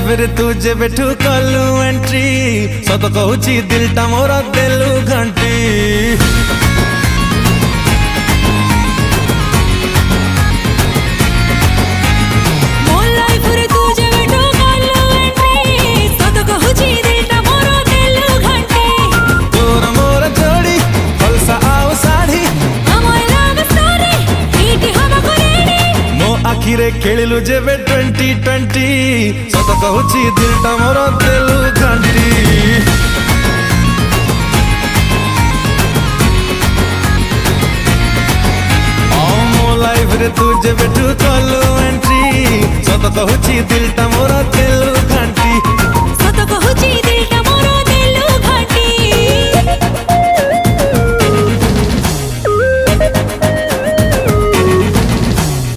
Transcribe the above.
life रे तू जे बेठू कलू एंट्री सत कहूची दिलटा मोर देलू घंटी आखिरे खेलु जेबे 2020 सत कहूची दिलटा मोर देलु घंटी मो लाइफ रे तू जेबे तू कलु एंट्री सत कहूची दिलटा मोर